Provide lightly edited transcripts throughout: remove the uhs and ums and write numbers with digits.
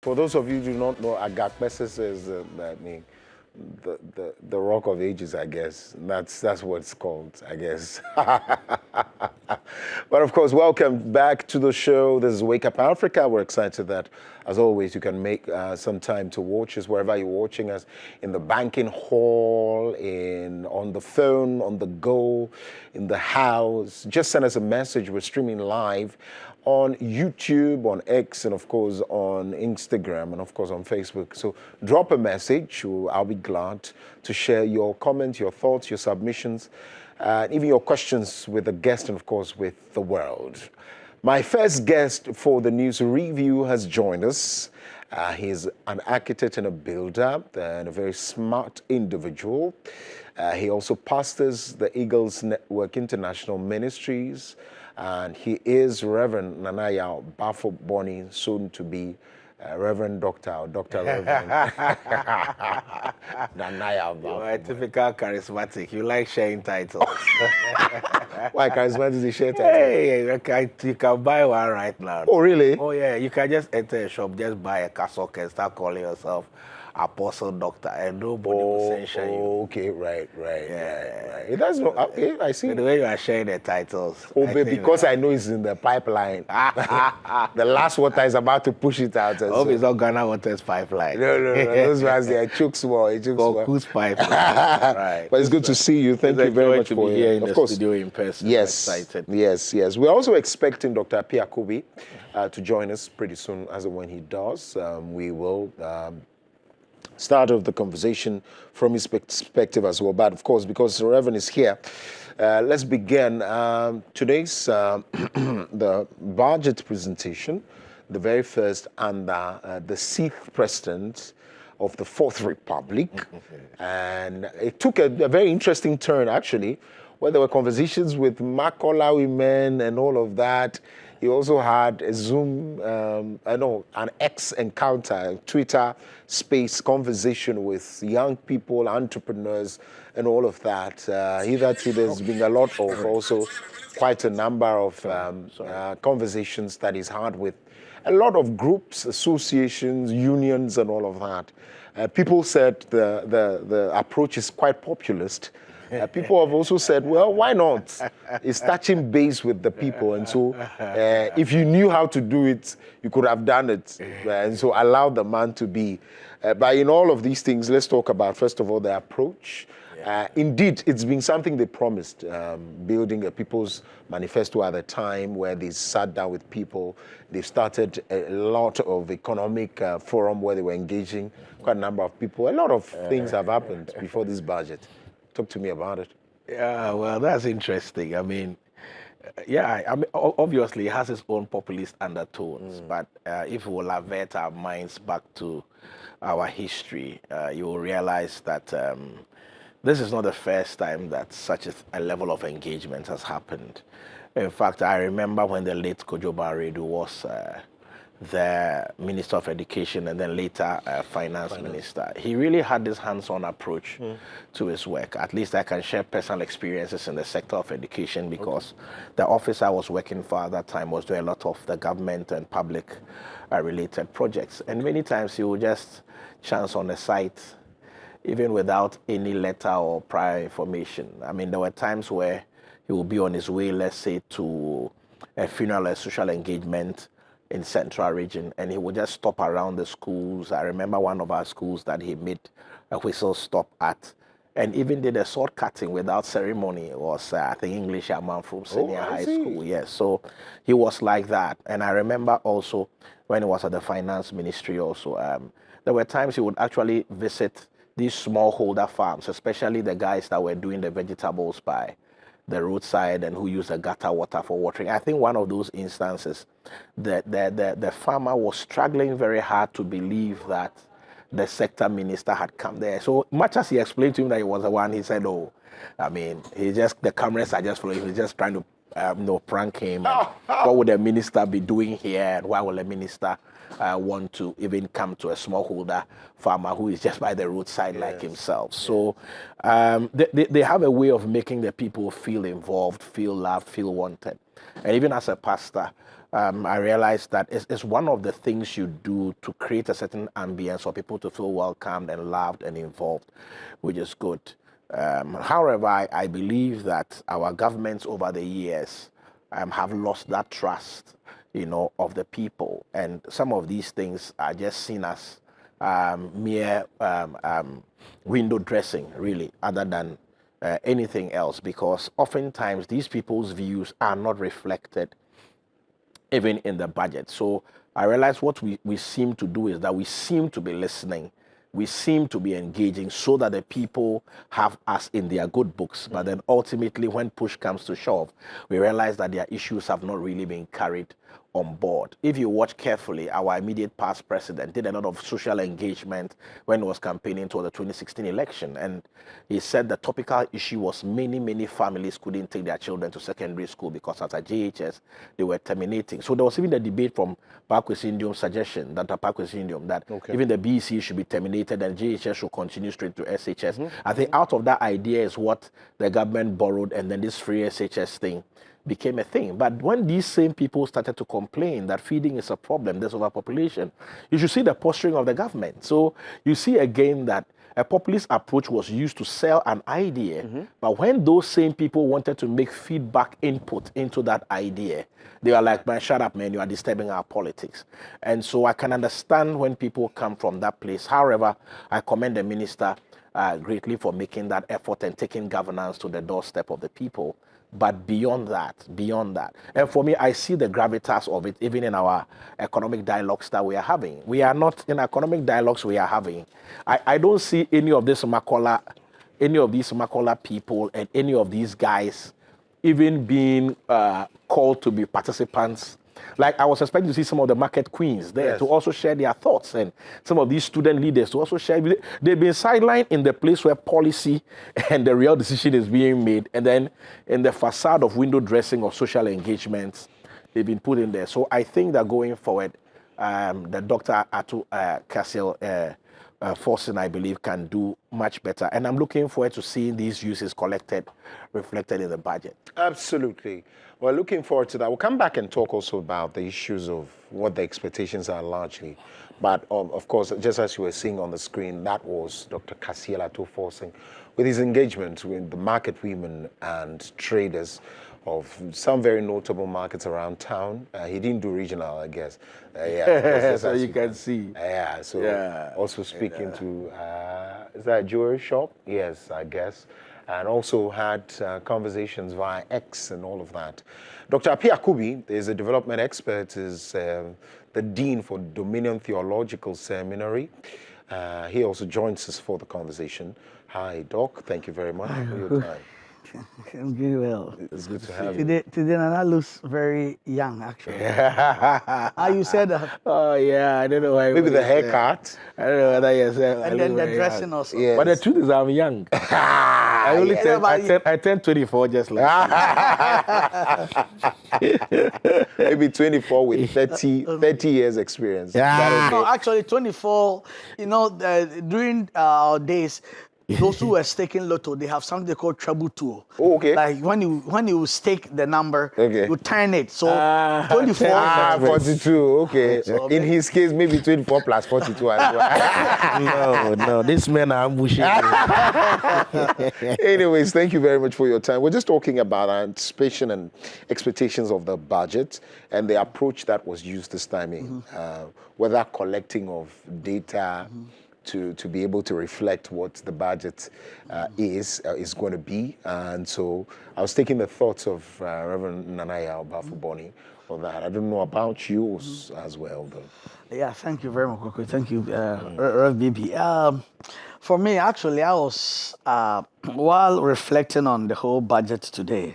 For those of you who do not know, Agakmesis is the rock of ages, I guess. That's what it's called, I guess. But of course, welcome back to the show. This is Wake Up Africa. We're excited that, as always, you can make some time to watch us wherever you're watching us, in the banking hall, on the phone, on the go, in the house. Just send us a message. We're streaming live on YouTube, on X, and of course on Instagram, and of course on Facebook. So drop a message. I'll be glad to share your comments, your thoughts, your submissions, even your questions with the guest, and of course with the world. My first guest for the news review has joined us. He's an architect and a builder, and a very smart individual. He also pastors the Eagles Network International Ministries, and he is Reverend Nanaya Bafo Boni, soon to be Reverend Doctor or Dr. Reverend Nanaya Bafo. You are a typical charismatic. You like sharing titles. Why charismatic is he share title? Hey, you can buy one right now. Oh, really? Oh, yeah. You can just enter a shop, just buy a cassock and start calling yourself Apostle Doctor, and nobody will censure you. Okay, right. It does not, okay, I see. The way you are sharing the titles. Oh, because I know it's in the pipeline. The last water is about to push it out. I hope it's not Ghana Water's pipeline. No. Those ones, they are chooks more. Whose pipeline? Right. But it's good to see you. Thank you very much to for be here in of the course. studio in person. Yes. I'm excited. Yes. We're also expecting Dr. Piakobi to join us pretty soon. As and when he does, we will start off the conversation from his perspective as well. But of course, because the Reverend is here, let's begin today's the budget presentation, the very first under the 6th president of the 4th Republic. And it took a very interesting turn, actually, where there were conversations with Makola women and all of that. He also had a Zoom, an X encounter, Twitter space conversation with young people, entrepreneurs, and all of that. Hitherto, there's been a lot of also quite a number of conversations that he's had with a lot of groups, associations, unions, and all of that. People said the approach is quite populist. People have also said, well, why not? It's touching base with the people. And so if you knew how to do it, you could have done it. And so allow the man to be. But in all of these things, let's talk about, first of all, the approach. Indeed, it's been something they promised, building a People's Manifesto at the time where they sat down with people. They started a lot of economic forum where they were engaging quite a number of people. A lot of things have happened before this budget. Talk to me about it. Yeah, well, that's interesting. I mean, obviously it has its own populist undertones, but if we will avert our minds back to our history, you will realize that this is not the first time that such a level of engagement has happened. In fact, I remember when the late Kojo Baredu was the Minister of Education and then later Finance Minister. He really had this hands-on approach to his work. At least I can share personal experiences in the sector of education because the office I was working for at that time was doing a lot of the government and public related projects. And many times he would just chance on the site even without any letter or prior information. I mean, there were times where he would be on his way, let's say, to a funeral or social engagement in Central Region, and he would just stop around the schools. I remember one of our schools that he made a whistle stop at, and even did a sword cutting without ceremony. It was, I think, English a man from senior high school. Yes, so he was like that. And I remember also when he was at the Finance Ministry also, there were times he would actually visit these smallholder farms, especially the guys that were doing the vegetables by the roadside and who use the gutter water for watering. I think one of those instances, the farmer was struggling very hard to believe that the sector minister had come there. So much as he explained to him that he was the one, he said, oh, I mean, the cameras are just following. He's just trying to prank him. What would the minister be doing here? And why will the minister want to even come to a smallholder farmer who is just by the roadside like himself? So they have a way of making the people feel involved, feel loved, feel wanted. And even as a pastor, I realized that it's one of the things you do to create a certain ambience for people to feel welcomed and loved and involved, which is good. However, I believe that our governments over the years have lost that trust, of the people. And some of these things are just seen as mere window dressing, really, other than anything else, because oftentimes these people's views are not reflected even in the budget. So I realize what we seem to do is that we seem to be listening, we seem to be engaging so that the people have us in their good books. But then ultimately, when push comes to shove, we realize that their issues have not really been carried on board. If you watch carefully, our immediate past president did a lot of social engagement when he was campaigning toward the 2016 election. And he said the topical issue was many families couldn't take their children to secondary school because after JHS, they were terminating. So there was even a debate from Pakwesindium's suggestion, Dr. Pakwesindium, that even the BEC should be terminated and JHS should continue straight to SHS. I think out of that idea is what the government borrowed, and then this free SHS thing became a thing. But when these same people started to complain that feeding is a problem, there's overpopulation, you should see the posturing of the government. So you see again that a populist approach was used to sell an idea, but when those same people wanted to make feedback input into that idea, they were like, man, shut up, man, you are disturbing our politics. And so I can understand when people come from that place. However, I commend the minister greatly for making that effort and taking governance to the doorstep of the people. But beyond that, and for me, I see the gravitas of it even in our economic dialogues that we are having. We are not in economic dialogues we are having. I don't see any of these Makola people and any of these guys even being called to be participants. Like I was expecting to see some of the market queens there to also share their thoughts, and some of these student leaders to also share. They've been sidelined in the place where policy and the real decision is being made, and then in the facade of window dressing of social engagements, they've been put in there. So I think that going forward, the Dr. Atu Cassiel Forson, I believe, can do much better. And I'm looking forward to seeing these uses reflected in the budget. Absolutely. We're looking forward to that. We'll come back and talk also about the issues of what the expectations are largely. But of course, just as you were seeing on the screen, that was Dr. Cassiel Atu Forson with his engagement with the market women and traders of some very notable markets around town. He didn't do regional, I guess. So you can see. Also speaking to, is that a jewelry shop? Yes, I guess. And also had conversations via X and all of that. Dr. Appiah Kubi is a development expert, is the Dean for Dominion Theological Seminary. He also joins us for the conversation. Hi, Doc. Thank you very much for your time. I'm doing well. It's good to have you. Today, Nana looks very young, actually. You said that. Oh, yeah, I don't know why. Maybe the haircut. I don't know whether you said. And then the dressing also. Yes. But the truth is, I'm young. I turned 24 just like. Maybe 24 with 30 years experience. No, actually 24, during our days, those who were staking lotto, they have something they call treble tool. Oh, okay. Like when you stake the number, you turn it. So 24. 42. Okay. So, in his case, maybe 24 plus 42 as well. No, these men are ambushing. Anyways, thank you very much for your time. We're just talking about anticipation and expectations of the budget and the approach that was used this time in, whether collecting of data. To be able to reflect what the budget is going to be. And so I was taking the thoughts of Reverend Nanaya Obafuboni on that. I don't know about yours as well, though. Yeah, thank you very much, Koko. Thank you, Rev BB. For me, actually, I was, while reflecting on the whole budget today,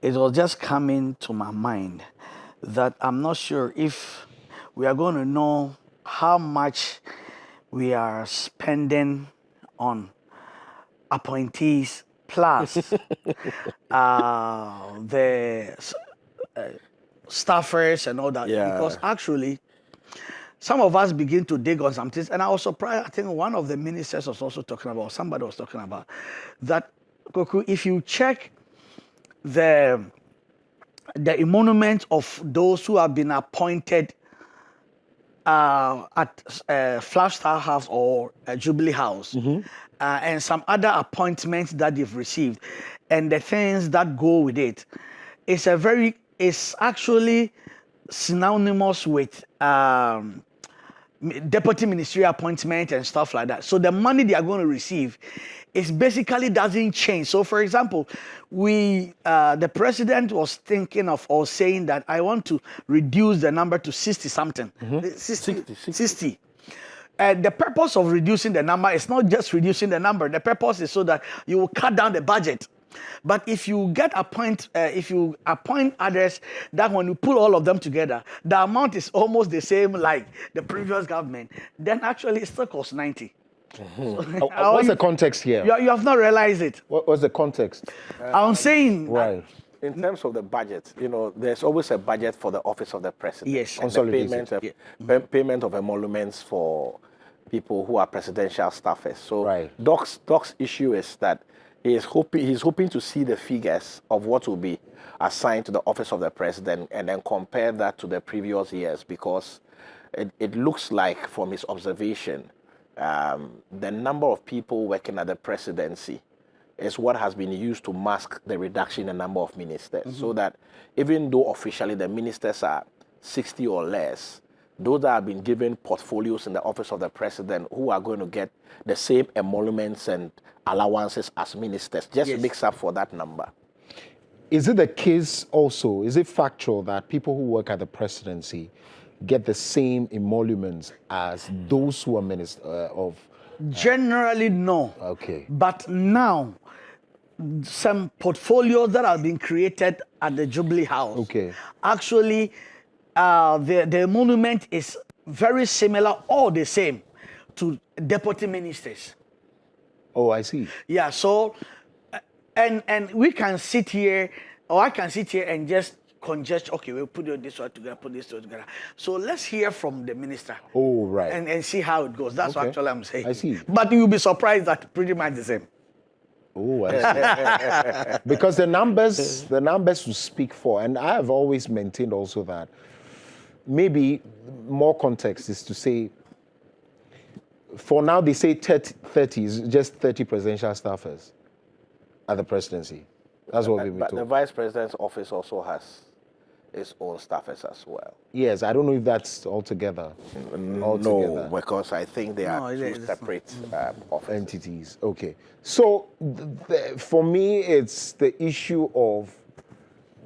it was just coming to my mind that I'm not sure if we are going to know how much we are spending on appointees plus the staffers and all that. Yeah. Because actually, some of us begin to dig on some things. And I was surprised, I think one of the ministers was also talking about, somebody was talking about, that, Koku, if you check the the emoluments of those who have been appointed at Flash Star House or Jubilee House, and some other appointments that they've received, and the things that go with it. It's actually synonymous with deputy ministerial appointment and stuff like that. So the money they are going to receive is basically doesn't change. So for example, the president was thinking of or saying that I want to reduce the number to 60 something. 60. The purpose of reducing the number is not just reducing the number. The purpose is so that you will cut down the budget. But if you appoint others, that when you pull all of them together, the amount is almost the same like the previous government, then actually it still costs 90. What's the context here? You have not realized it. What's the context? I'm saying... Right. In terms of the budget, there's always a budget for the office of the president. Yes. And the payment of emoluments for people who are presidential staffers. So right. Doc's issue is that he's hoping to see the figures of what will be assigned to the office of the president and then compare that to the previous years, because it looks like from his observation, the number of people working at the presidency is what has been used to mask the reduction in the number of ministers. So that even though officially the ministers are 60 or less, those that have been given portfolios in the office of the president who are going to get the same emoluments and allowances as ministers, just makes up for that number. Is it the case also, is it factual that people who work at the presidency get the same emoluments as those who are ministers of... Generally, no. Okay. But now, some portfolios that have been created at the Jubilee House, actually, the emolument is very similar or the same to deputy ministers. Oh, I see. Yeah, so, and we can sit here, or I can sit here and just conjecture, okay, we'll put this one together, put this one together. So let's hear from the minister. Oh, right. And see how it goes. That's what actually I'm saying. I see. But you'll be surprised that pretty much the same. Oh, I see. Because the numbers will speak for, and I have always maintained also that maybe more context is to say, for now they say 30 is just 30 presidential staffers at the presidency. That's what we've been told. But the vice president's office also has its own staffers as well. Yes, I don't know if that's altogether. No, because I think they are two separate offices. Entities. Okay. So for me, it's the issue of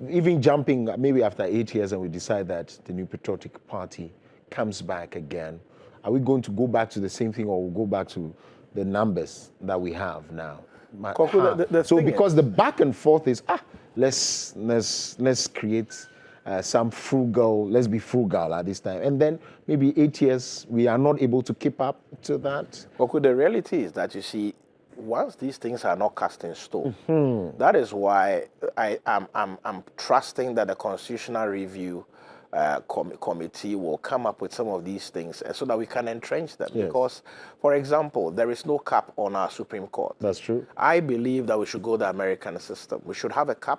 even jumping maybe after 8 years and we decide that the New Patriotic Party comes back again. Are we going to go back to the same thing, or we'll go back to the numbers that we have now? So because the back and forth is, let's create some frugal, let's be frugal at this time. And then maybe 8 years, we are not able to keep up to that. Koku, the reality is that, you see, once these things are not cast in stone, that is why I'm trusting that the Constitutional Review committee will come up with some of these things so that we can entrench them. Yes. Because, for example, there is no cap on our Supreme Court. That's true. I believe that we should go the American system. We should have a cap.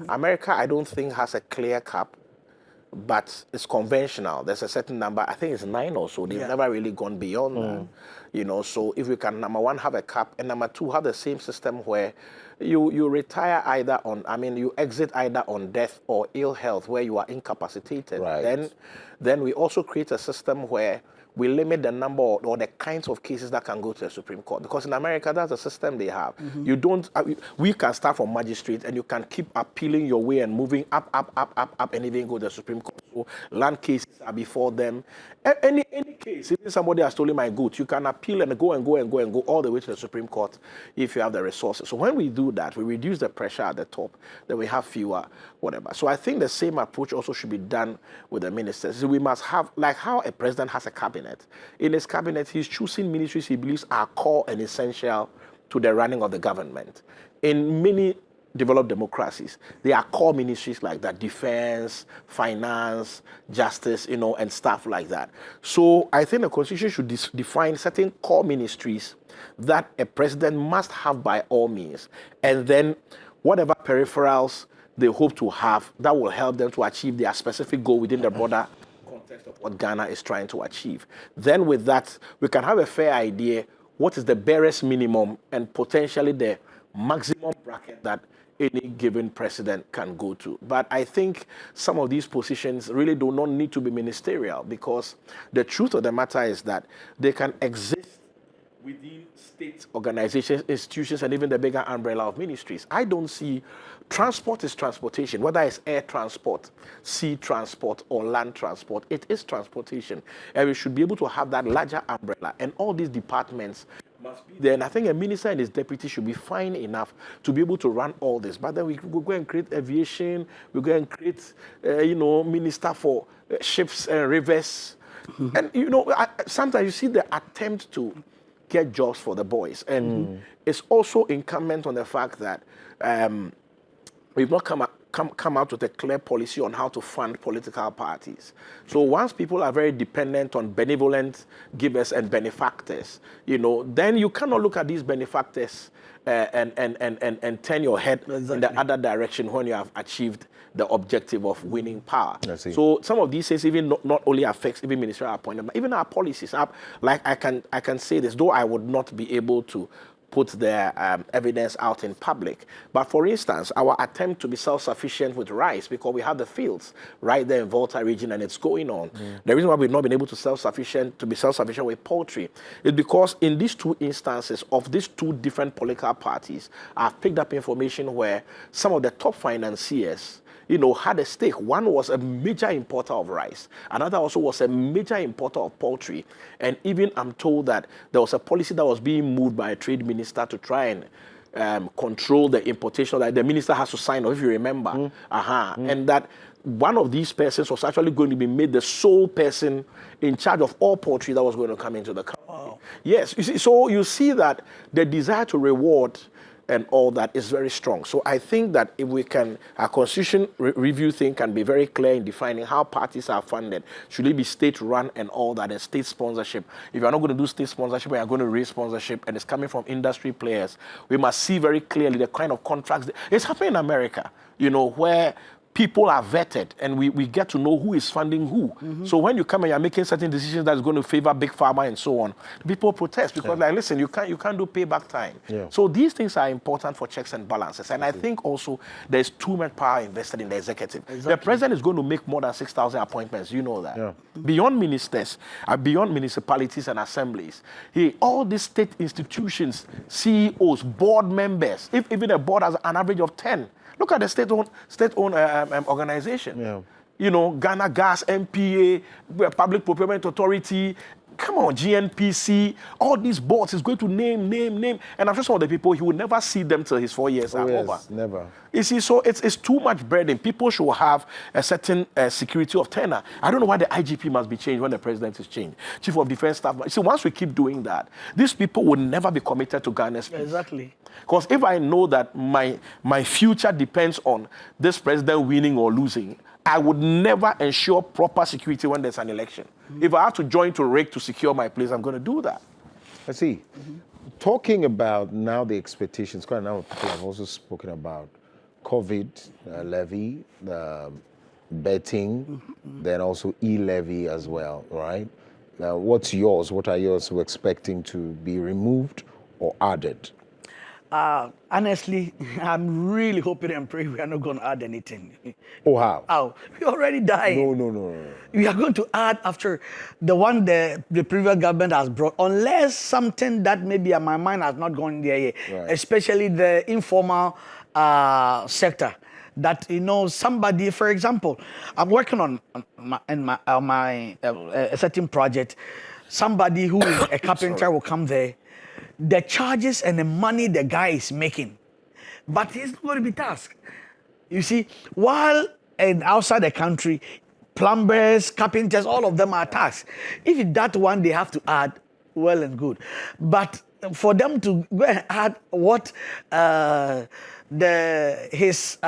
America, I don't think, has a clear cap, but it's conventional. There's a certain number, I think it's 9 or so. They've never really gone beyond that. So if we can, number one, have a cap, and number two, have the same system where you retire either on, you exit either on death or ill health, where you are incapacitated. Right. Then we also create a system where we limit the number or the kinds of cases that can go to the Supreme Court. Because in America, that's the system they have. You don't, we can start from magistrate and you can keep appealing your way and moving up, and even go to the Supreme Court. So land cases are before them. Any case, if somebody has stolen my goods, you can appeal and go all the way to the Supreme Court if you have the resources. So when we do that, we reduce the pressure at the top, then we have fewer, whatever. So I think the same approach also should be done with the ministers. So we must have, like how a president has a cabinet. In his cabinet, he's choosing ministries he believes are core and essential to the running of the government. In many developed democracies, there are core ministries like that: defense, finance, justice, and stuff like that. So I think the Constitution should define certain core ministries that a president must have by all means. And then whatever peripherals they hope to have that will help them to achieve their specific goal within the broader context of what Ghana is trying to achieve. Then with that, we can have a fair idea what is the barest minimum and potentially the maximum bracket that any given president can go to. But I think some of these positions really do not need to be ministerial, because the truth of the matter is that they can exist within state organizations, institutions, and even the bigger umbrella of ministries. I don't see transport is transportation, whether it's air transport, sea transport, or land transport. It is transportation. And we should be able to have that larger umbrella. And all these departments must be there. And I think a minister and his deputy should be fine enough to be able to run all this. But then we go and create aviation, we go and create, minister for ships and rivers. And, sometimes you see the attempt to get jobs for the boys. And it's also incumbent on the fact that we've not come out with a clear policy on how to fund political parties. So once people are very dependent on benevolent givers and benefactors, then you cannot look at these benefactors and turn your head in the other direction when you have achieved the objective of winning power. So some of these things even not only affects even ministerial appointment, but even our policies. Like I can say this, though I would not be able to put their evidence out in public. But for instance, our attempt to be self-sufficient with rice, because we have the fields right there in Volta region and it's going on. The reason why we've not been able to be self-sufficient with poultry is because in these two instances of these two different political parties, I've picked up information where some of the top financiers had a stake. One was a major importer of rice. Another also was a major importer of poultry. And even I'm told that there was a policy that was being moved by a trade minister to try and control the importation that the minister has to sign off, if you remember. And that one of these persons was actually going to be made the sole person in charge of all poultry that was going to come into the country. Wow. Yes. So you see that the desire to reward and all that is very strong. So I think that if we can, our constitution review thing can be very clear in defining how parties are funded. Should it be state-run and all that, and state sponsorship? If you're not going to do state sponsorship, and you're going to raise sponsorship, and it's coming from industry players, we must see very clearly the kind of contracts. It's happening in America, where people are vetted and we get to know who is funding who. So when you come and you're making certain decisions that's going to favor big pharma and so on, people protest because listen, you can't do payback time. So these things are important for checks and balances. And I think also there's too much power invested in the executive. The president is going to make more than 6,000 appointments. You know that. Beyond ministers, beyond municipalities and assemblies, all these state institutions, CEOs, board members, if even a board has an average of 10, look at the state-owned organization. Ghana Gas, MPA, Public Procurement Authority, come on, GNPC, all these boards is going to name. And I'm sure some of the people, he will never see them till his 4 years are over. Never. You see, so it's too much burden. People should have a certain security of tenure. I don't know why the IGP must be changed when the president is changed. Chief of Defense Staff. See, once we keep doing that, these people will never be committed to Ghana's peace. Exactly. Because if I know that my future depends on this president winning or losing, I would never ensure proper security when there's an election. If I have to join to rig to secure my place, I'm going to do that. I see. Talking about now the expectations, quite a number of people have also spoken about COVID levy, betting, then also e-levy as well, right? Now, what's yours? What are yours expecting to be removed or added? Honestly, I'm really hoping and praying we are not going to add anything. Oh, how? Oh, we're already dying. No. We are going to add after the one the previous government has brought, unless something that maybe in my mind has not gone there yet, especially the informal sector. That, somebody, for example, I'm working on a certain project. Somebody who is a carpenter will come there. The charges and the money the guy is making, but he's not going to be tasked. You see, while outside the country, plumbers, carpenters, all of them are tasked. If it's that one they have to add, well and good. But for them to go and add what his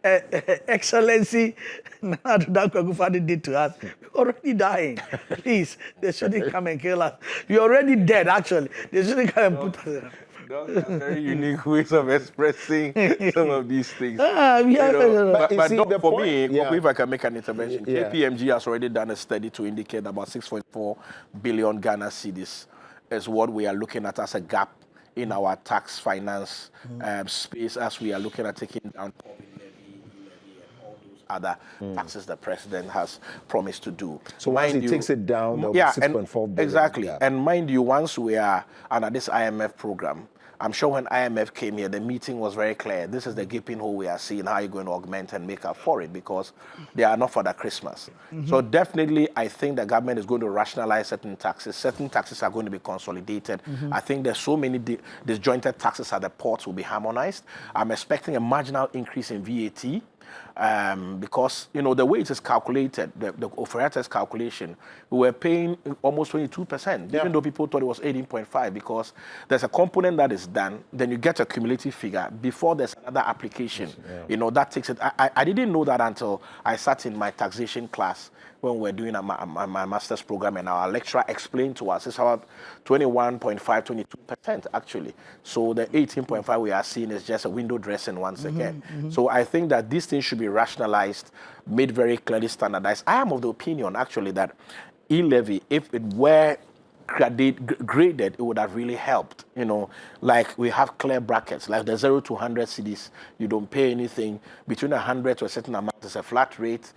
Excellency Nana Akufo-Addo did to us, we're already dying. Please, they shouldn't come and kill us. We're already dead, actually. They shouldn't come and put us in. Those are very unique ways of expressing some of these things. But But see, for point, me, yeah. if I can make an intervention, Yeah. KPMG has already done a study to indicate about 6.4 billion Ghana cedis is what we are looking at as a gap in our tax finance space as we are looking at taking down other taxes the president has promised to do. So once he takes it down, there'll be 6.4 billion. Exactly. gap. And mind you, once we are under this IMF program, I'm sure when IMF came here, the meeting was very clear. This is the gaping hole we are seeing. How are you going to augment and make up for it? Because they are not for the Christmas. So definitely, I think the government is going to rationalize certain taxes. Certain taxes are going to be consolidated. I think there's so many disjointed taxes at the ports will be harmonized. I'm expecting a marginal increase in VAT. Because, you know, the way it is calculated, the operator's calculation, we were paying almost 22%, even though people thought it was 18.5, because there's a component that is done, then you get a cumulative figure before there's another application. You know, that takes it. I didn't know that until I sat in my taxation class when we were doing my master's program, and our lecturer explained to us it's about 21.5, 22% actually. So the 18.5 we are seeing is just a window dressing once again. So I think that these things should be rationalized, made very clearly standardized. I am of the opinion actually that e-levy, if it were graded, it would have really helped. You know, like we have clear brackets, like the 0 to 100 cedis, you don't pay anything. Between 100 to a certain amount, it's a flat rate.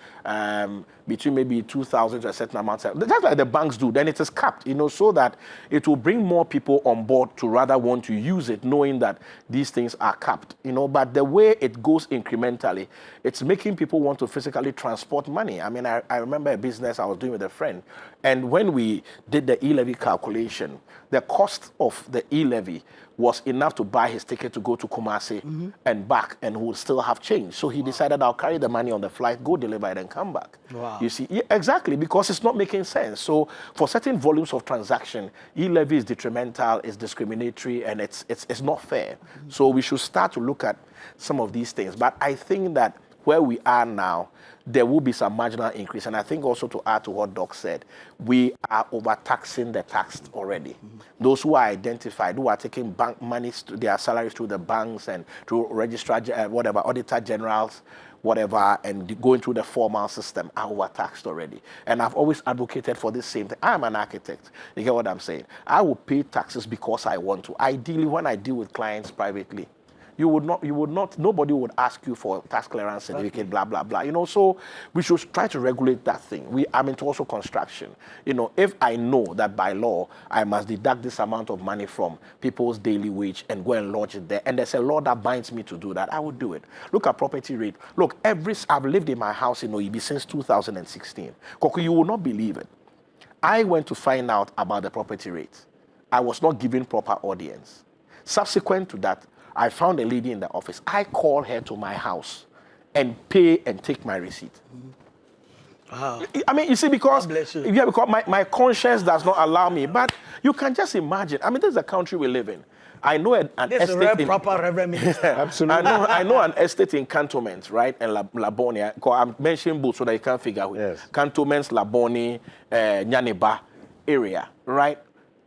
Between maybe 2,000 to a certain amount, that's like the banks do. Then it is capped, you know, so that it will bring more people on board to rather want to use it, knowing that these things are capped, you know. But the way it goes incrementally, it's making people want to physically transport money. I mean, I remember a business I was doing with a friend, and when we did the e-levy calculation, the cost of the e-levy was enough to buy his ticket to go to Kumasi and back, and he would still have change. So he decided, I'll carry the money on the flight, go deliver it, and come back. Wow. You see, yeah, exactly, because it's not making sense. So for certain volumes of transaction, e-levy is detrimental, it's discriminatory, and it's not fair. So we should start to look at some of these things. But I think that where we are now, there will be some marginal increase. And I think also to add to what Doc said, we are overtaxing the taxed already. Those who are identified, who are taking bank money, their salaries through the banks and through registrar, whatever, auditor generals, whatever, and going through the formal system are overtaxed already. And I've always advocated for this same thing. I'm an architect. You get what I'm saying? I will pay taxes because I want to. Ideally, when I deal with clients privately, you would not, nobody would ask you for tax clearance certificate, blah, blah, blah. You know, so we should try to regulate that thing. I'm into also construction. You know, if I know that by law, I must deduct this amount of money from people's daily wage and go and lodge it there, and there's a law that binds me to do that, I would do it. Look at property rate. Look, I've lived in my house in Oibi since 2016. Koko, you will not believe it. I went to find out about the property rate. I was not given proper audience. Subsequent to that, I found a lady in the office. I called her to my house and pay and take my receipt. Wow. I mean, you see, because, God bless you. yeah, because my conscience does not allow me. But you can just imagine. I mean, this is the country we live in. I know an This is estate a proper Reverend Minister. Absolutely. I know an estate in Cantonment, right, and Labonia. I'm mentioning both so that you can't figure out. Yes. Cantonments, Laboni, Nyaneba area, right?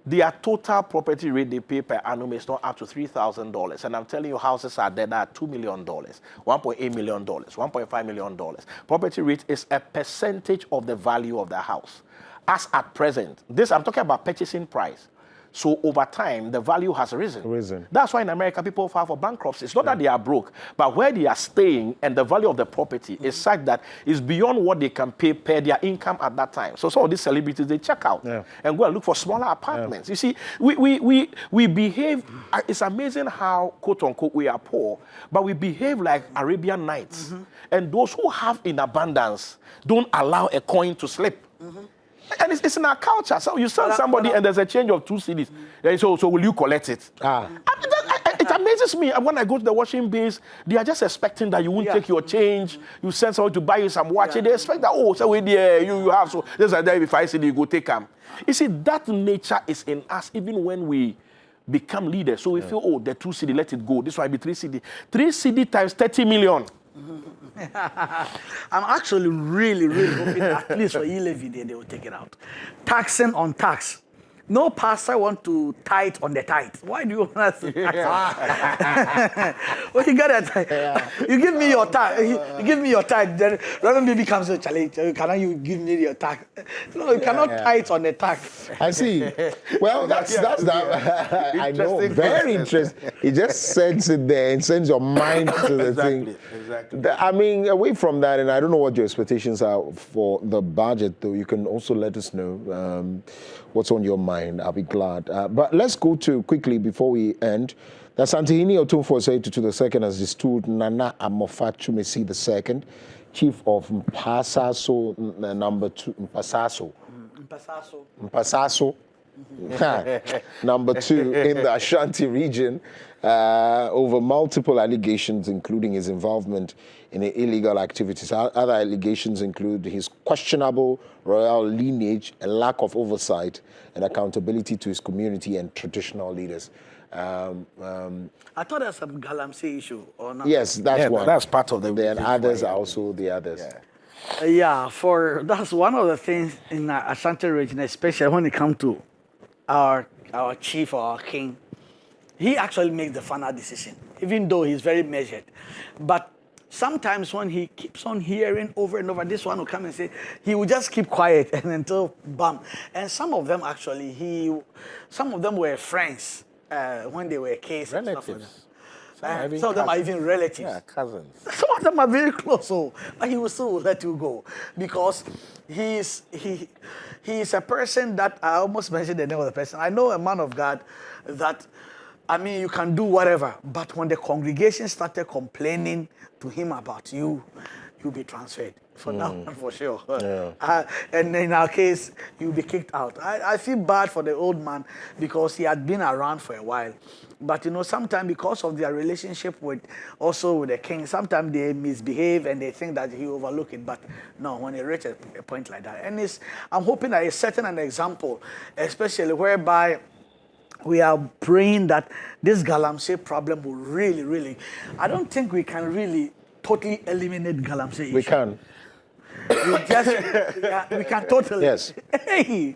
Their total property rate they pay per annum is not up to $3,000. And I'm telling you, houses are there that are $2 million, $1.8 million, $1.5 million. Property rate is a percentage of the value of the house. As at present, this I'm talking about purchasing price. So over time, the value has risen. That's why in America, people file for bankruptcy. It's not that they are broke, but where they are staying and the value of the property is such that it's beyond what they can pay per their income at that time. So some of these celebrities, they check out and go and look for smaller apartments. You see, we behave, it's amazing how, quote unquote, we are poor, but we behave like Arabian Nights. And those who have in abundance don't allow a coin to slip. And it's in our culture. So you send somebody and there's a change of 2 cedis. So will you collect it? It amazes me. And when I go to the washing base, they are just expecting that you won't take your change. You send someone to buy you some watch. They expect that, so you have. So there's a day if I say you go take them. You see, that nature is in us even when we become leaders. So we feel, the 2 cedi, let it go. This will be 3 cedi. 3 cedi times 30 million. I'm actually really hoping at least for e-levy they will take it out. Taxing on tax. no pastor want to tithe on the tithe. Why do you want us to tithe? Well, you got it. You give me your tithe. You give me your tithe. Then Reverend Baby comes to challenge. Cannot you give me your tithe? No, you cannot tithe on the tithe. I see. Well, that's that. I know. Very interesting. He just sends it there and sends your mind to the thing. Exactly. I mean, away from that, and I don't know what your expectations are for the budget, though. You can also let us know what's on your mind. I'll be glad. But let's go to quickly before we end. The Asantehene Otumfuo to the second has Destoolment Nana Amofa-Twumasi the second, Chief of Mpasaasohene, number 2, Mpasaasohene, number 2 in the Ashanti region, over multiple allegations, including his involvement in illegal activities. Other allegations include his questionable royal lineage and lack of oversight and accountability to his community and traditional leaders. I thought there's some Galamsey issue or not. Yes, that's one. That's part of the. Then others are also the others. That's one of the things in the Ashanti region, especially when it comes to our chief or our king. He actually makes the final decision, even though he's very measured. But sometimes when he keeps on hearing over and over, this one will come and say, he will just keep quiet and until bam. And some of them actually, some of them were friends when they were kids. Relatives. Some of them are even relatives. Yeah, cousins. Some of them are very close, but he will still let you go because he is a person that I almost mentioned the name of the person. I know a man of God that, I mean, you can do whatever, but when the congregation started complaining to him about you'll be transferred. For now, for sure. And in our case, you'll be kicked out. I feel bad for the old man because he had been around for a while. But, sometimes because of their relationship with the king, sometimes they misbehave and they think that he overlook it. But no, when they reach a point like that. And I'm hoping that it's setting an example, especially whereby we are praying that this Galamsey problem will really, I don't think we can really totally eliminate Galamsey issue. We can. We can totally. Yes. Hey.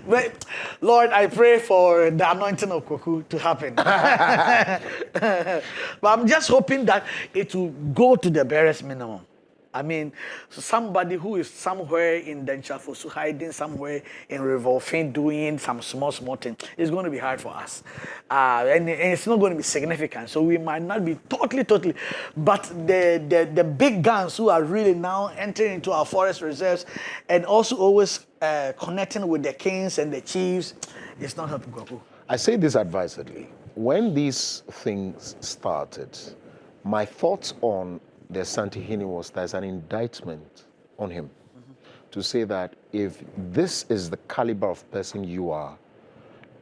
But Lord, I pray for the anointing of Kwaku to happen. But I'm just hoping that it will go to the barest minimum. I mean, somebody who is somewhere in Denchafosu, hiding somewhere in Revolfin, doing some small thing, it's going to be hard for us. And it's not going to be significant. So we might not be totally, but the big guns who are really now entering into our forest reserves and also always connecting with the kings and the chiefs, it's not helping Kwaku. I say this advisedly. When these things started, my thoughts on the Asantehene was there's an indictment on him to say that if this is the caliber of person you are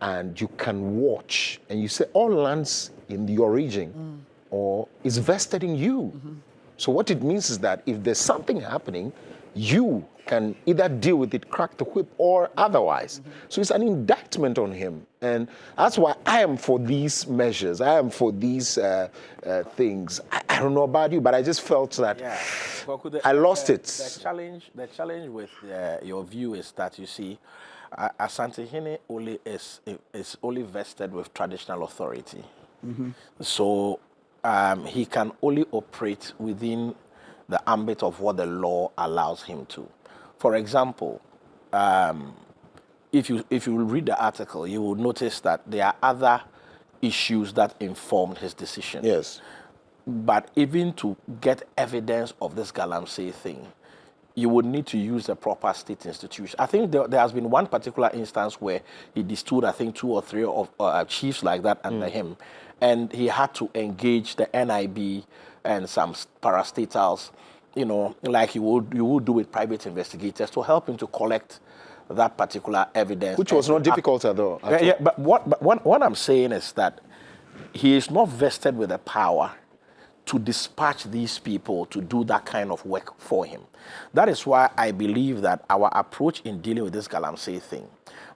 and you can watch and you say all lands in your region or is vested in you. So what it means is that if there's something happening, you can either deal with it, crack the whip, or otherwise. So it's an indictment on him. And that's why I am for these measures. I am for these things. I don't know about you, but I just felt that I lost it. The challenge with your view is that, you see, Asantehene only is only vested with traditional authority. So he can only operate within the ambit of what the law allows him to. For example, if you read the article, you will notice that there are other issues that informed his decision. Yes. But even to get evidence of this Galamsey thing, you would need to use the proper state institution. I think there has been one particular instance where he destooled, I think, 2 or 3 of chiefs like that under him. And he had to engage the NIB and some parastatals, like you would do with private investigators to help him to collect that particular evidence. Which was not difficult at all. But what I'm saying is that he is not vested with the power to dispatch these people to do that kind of work for him. That is why I believe that our approach in dealing with this Galamsey thing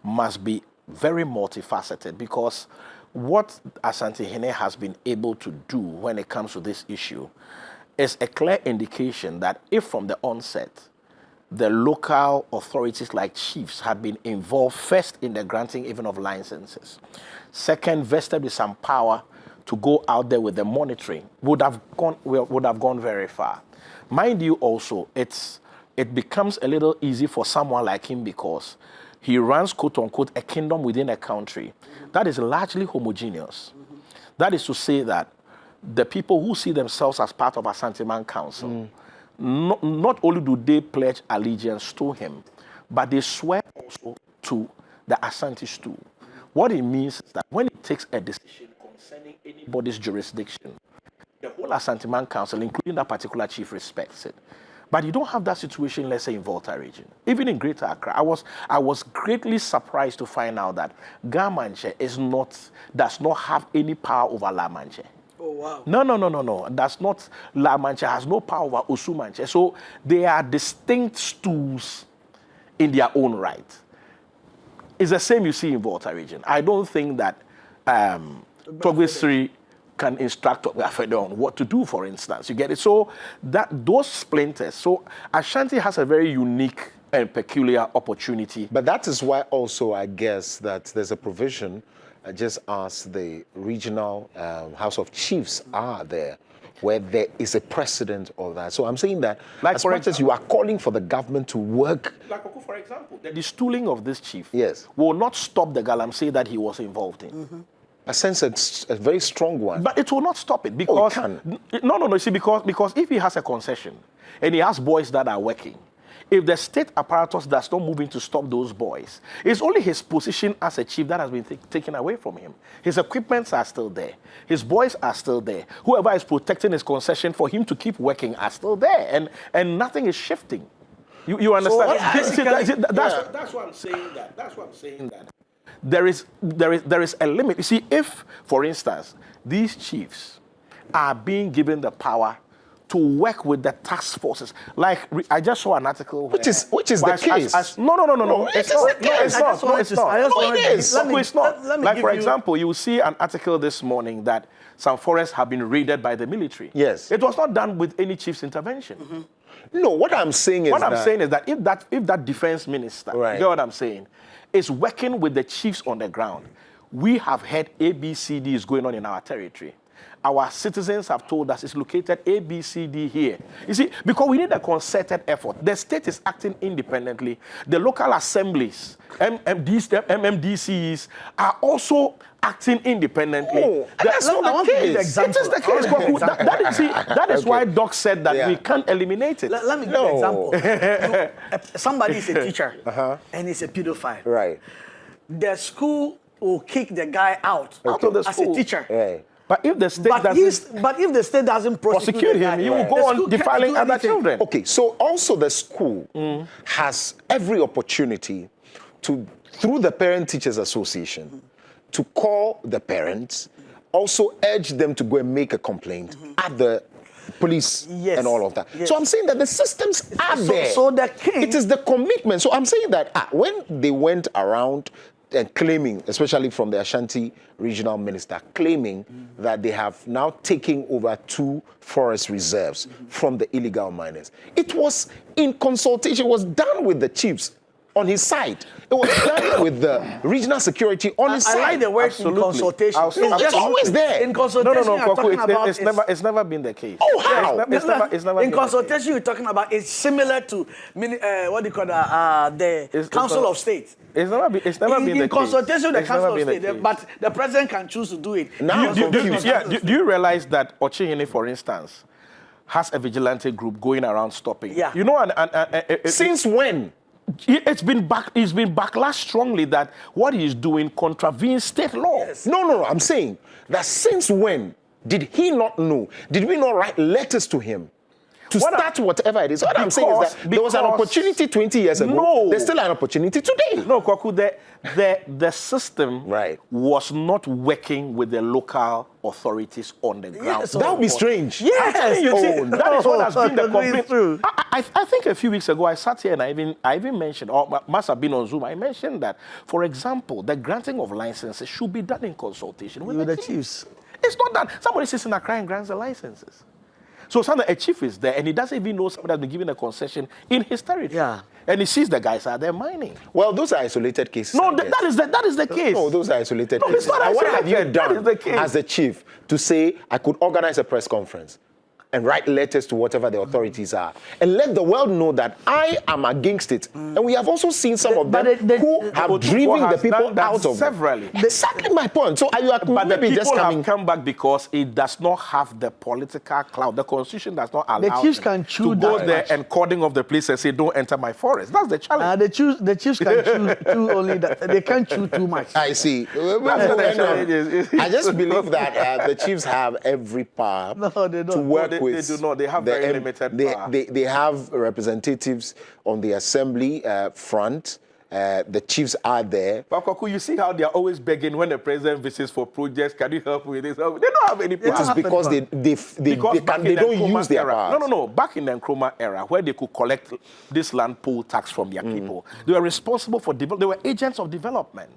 must be very multifaceted, because what Asantehene has been able to do when it comes to this issue is a clear indication that if from the onset the local authorities like chiefs had been involved first in the granting even of licenses. Second, vested with some power to go out there with the monitoring would have gone very far. Mind you also, it becomes a little easy for someone like him because he runs, quote unquote, a kingdom within a country that is largely homogeneous. That is to say that the people who see themselves as part of Asantehene Council, not only do they pledge allegiance to him, but they swear also to the Asante stool. What it means is that when it takes a decision concerning anybody's jurisdiction, the whole Asantehene Council, including that particular chief, respects it. But you don't have that situation, let's say, in Volta region. Even in Greater Accra, I was greatly surprised to find out that Gamanche does not have any power over La Manche. Oh, wow. No. That's not, La Manche has no power over Osumanche. So they are distinct stools in their own right. It's the same you see in Volta region. I don't think that Togwesri can instruct Afede on what to do, for instance. You get it? So that those splinters. So Ashanti has a very unique and peculiar opportunity. But that is why also I guess that there's a provision, just as the regional House of Chiefs are there, where there is a precedent of that. So I'm saying that Like as for much as you are calling for the government to work. Like, for example, the stooling of this chief Yes. will not stop the galamsey that he was involved in. I sense it's a very strong one. But it will not stop it because... it can. No. You see, because if he has a concession and he has boys that are working, if the state apparatus does not move in to stop those boys, it's only his position as a chief that has been taken away from him. His equipments are still there. His boys are still there. Whoever is protecting his concession for him to keep working are still there. And nothing is shifting. You understand? That's what I'm saying. That's what I'm saying. That there is a limit. You see, if, for instance, these chiefs are being given the power to work with the task forces, like I just saw an article, Which is the case. No. It's not. Like, for example, you will see an article this morning that some forests have been raided by the military. Yes. It was not done with any chief's intervention. No, what I'm saying is that if that defense minister, Right. you get what I'm saying, is working with the chiefs on the ground, we have heard ABCD is going on in our territory. Our citizens have told us it's located ABCD here. You see, because we need a concerted effort. The state is acting independently. The local assemblies, MMDCs, are also acting independently. Oh, that's not the case. It is the case, Kwaku. That is why Doc said that we can't eliminate it. Let me give you an example. Somebody is a teacher and he's a pedophile. Right. The school will kick the guy out of the as school. a teacher. Right. But if the state but if the state doesn't prosecute him, he will go on defiling other children. Okay, so also the school has every opportunity to, through the Parent Teachers Association, to call the parents, also urge them to go and make a complaint at the police and all of that. Yes. So I'm saying that the systems are there. So the king... It is the commitment. So I'm saying that when they went around and claiming, especially from the Ashanti regional minister, claiming that they have now taken over 2 forest reserves from the illegal miners. It was in consultation, it was done with the chiefs on his side. It was done with the regional security on his side. I like the word in consultation. It's always there. In consultation, it's never been the case. Oh, how? It's never in been consultation, you're talking about it's similar to what do you call the Council of State. It's never been the case. In consultation with the Council of State, but the president can choose to do it. Now, do you realize that Asantehene, for instance, has a vigilante group going around stopping? Yeah. You know, since when? It's been backlash strongly that what he is doing contravenes state law. Yes. No. I'm saying that since when did he not know? Did we not write letters to him to start whatever it is? What I'm saying is that there was an opportunity 20 years ago. No. There's still an opportunity today. No, Kwaku, the system was not working with the local authorities on the ground. Yes, that would be strange. Yes. That is what has been the complaint. True. I think a few weeks ago I sat here and I even mentioned, or must have been on Zoom, I mentioned that, for example, the granting of licenses should be done in consultation with the chiefs. It's not done. Somebody sits in Accra and grants the licenses. So suddenly a chief is there and he doesn't even know somebody has been given a concession in his territory. Yeah. And he sees the guys out there mining. Well, those are isolated cases. No, that is the case. No, those are isolated No, it's cases. not And what have you isolated. That is done the case. as the chief to say, I could organize a press conference and write letters to whatever the authorities are and let the world know that I am against it. And we have also seen some of them who have driven the people out of severally. Exactly my point. So you are But the maybe people just coming. have come back because it does not have the political clout. The constitution does not allow chiefs them can chew to go that there much. and cordon off the place and say, don't enter my forest. That's the challenge. The chiefs can chew only that. They can't chew too much. I see. I just believe that the chiefs have every power No, they don't. to work No, they with. do not. They have very limited power. They have representatives on the assembly front. The chiefs are there. But Kwaku, you see how they are always begging when the president visits for projects. Can you help with this? They don't have any power. It is because they don't use their power. No. Back in the Nkrumah era, where they could collect this land pool tax from their people, they were responsible for development. They were agents of development.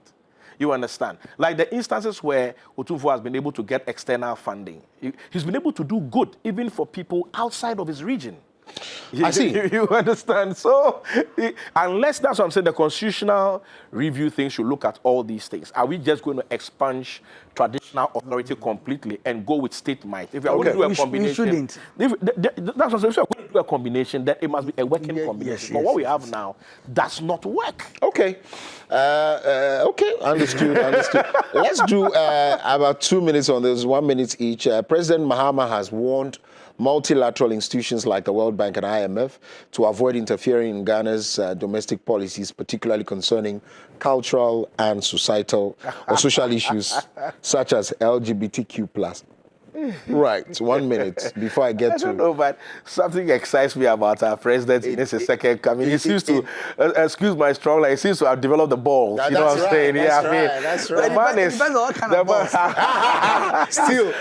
You understand? Like the instances where Otumfuo has been able to get external funding. He's been able to do good even for people outside of his region. I see. You understand? So, unless that's what I'm saying, the constitutional review thing should look at all these things. Are we just going to expunge traditional authority completely and go with state might? If we are going to do a combination, we shouldn't. That's what I'm saying. If we are going to do a combination, then it must be a working combination. But what we have now does not work. Okay. Okay. Understood. Let's do about 2 minutes on this, 1 minute each. President Mahama has warned multilateral institutions like the World Bank and IMF to avoid interfering in Ghana's domestic policies, particularly concerning cultural and societal or social issues such as LGBTQ+. Right, 1 minute before I get to... I don't know, but something excites me about our president in his second coming. He seems to, excuse my strong line, he seems to have developed the balls. You know what I'm saying? That's right. The man is... Depends on what kind of balls. Still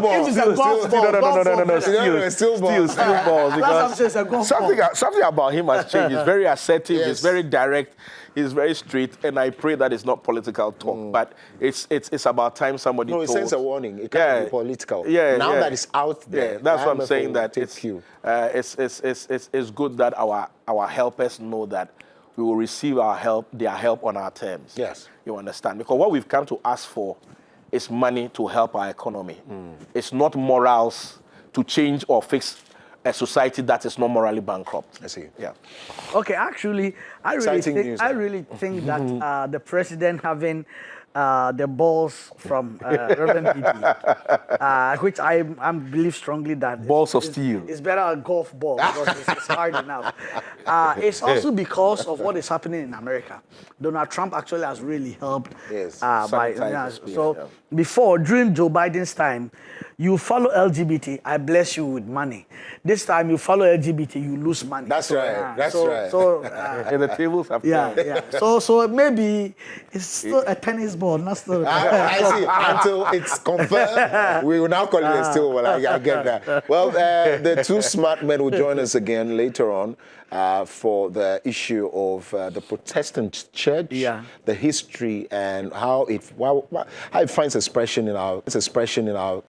balls. If it's a golf ball, No, Still balls. Still balls. That's what I'm saying, Something about him has changed. He's very assertive, Yes. he's very direct, he's very straight, and I pray that it's not political talk, but it's about time somebody No, it told. sends a warning. It can't be political. Yeah, now yeah. that it's out there. Yeah, that's what I'm IMF saying. will That take it's cue. good that our helpers know that we will receive their help on our terms. Yes. You understand? Because what we've come to ask for is money to help our economy. It's not morals to change or fix a society that is not morally bankrupt. I see. Yeah. Okay, actually, I really think that the president having the balls from Reverend BB, which I believe strongly that Balls of steel. It's better a golf ball because it's hard enough. It's also because of what is happening in America. Donald Trump actually has really helped. Yes. Before, during Joe Biden's time, you follow LGBT, I bless you with money. This time you follow LGBT, you lose money. That's right. That's right. So And the tables have turned. yeah. So maybe it's still a tennis ball, not still. I see. Until it's confirmed, we will now call it a still ball. I get that. Well, the two smart men will join us again later on for the issue of the Protestant church, the history, and how it finds expression in our